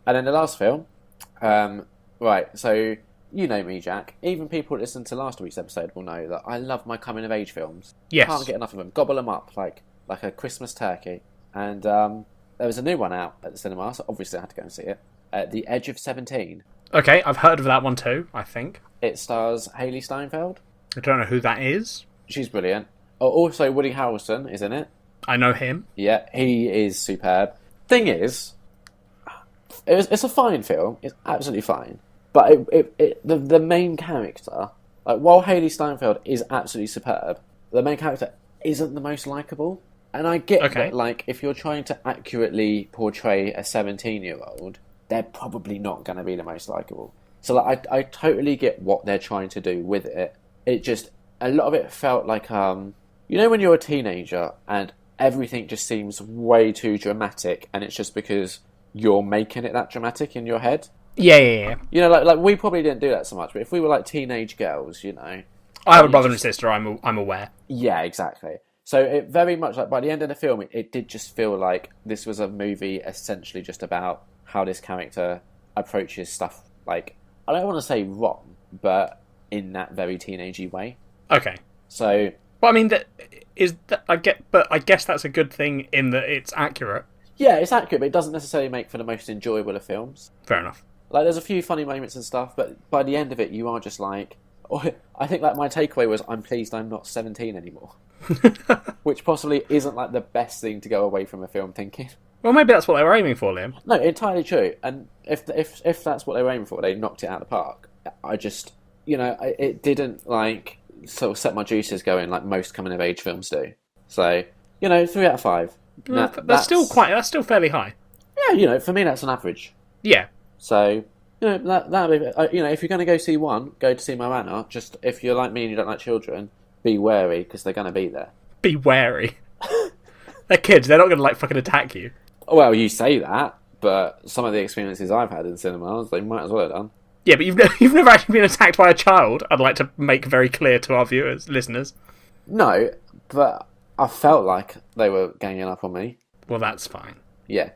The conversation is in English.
And then the last film, right, so you know me, Jack. Even people that listened to last week's episode will know that I love my coming-of-age films. Can't Yes. get enough of them. Gobble them up like a Christmas turkey. And there was a new one out at the cinema, so obviously I had to go and see it. At The Edge of 17. Okay, I've heard of that one too, I think. It stars Hailee Steinfeld. I don't know who that is. She's brilliant. Oh, also, Woody Harrelson is in it. I know him. Yeah, he is superb. Thing is, it's a fine film. It's absolutely fine. But the main character, like, while Hailee Steinfeld is absolutely superb, the main character isn't the most likable. And I get that, like, if you're trying to accurately portray a 17-year-old, they're probably not going to be the most likable. So, like, I totally get what they're trying to do with it. It just, a lot of it felt like, you know when you're a teenager and everything just seems way too dramatic and it's just because you're making it that dramatic in your head? Yeah. You know, like we probably didn't do that so much, but if we were like teenage girls, you know... I have a brother and sister, I'm aware. Yeah, exactly. So it very much, like, by the end of the film, it did just feel like this was a movie essentially just about how this character approaches stuff, like, I don't want to say wrong, but in that very teenagey way. Okay. So... Well, I mean, I guess that's a good thing in that it's accurate. Yeah, it's accurate, but it doesn't necessarily make for the most enjoyable of films. Fair enough. Like, there's a few funny moments and stuff, but by the end of it, you are just like... I think, like, my takeaway was, I'm pleased I'm not 17 anymore. Which possibly isn't, like, the best thing to go away from a film thinking. Well, maybe that's what they were aiming for, Liam. No, entirely true. And if that's what they were aiming for, they knocked it out of the park. I just... You know, it didn't, like, sort of set my juices going like most coming-of-age films do. So, you know, 3 out of 5. That's still fairly high. Yeah, you know, for me that's an average. Yeah. So, you know, that'll be, you know, if you're going to go see one, go to see Moana. Just, if you're like me and you don't like children, be wary, because they're going to be there. Be wary. They're kids, they're not going to, like, fucking attack you. Well, you say that, but some of the experiences I've had in cinemas, they might as well have done. Yeah, but you've never actually been attacked by a child, I'd like to make very clear to our viewers, listeners. No, but I felt like they were ganging up on me. Well, that's fine. Yeah.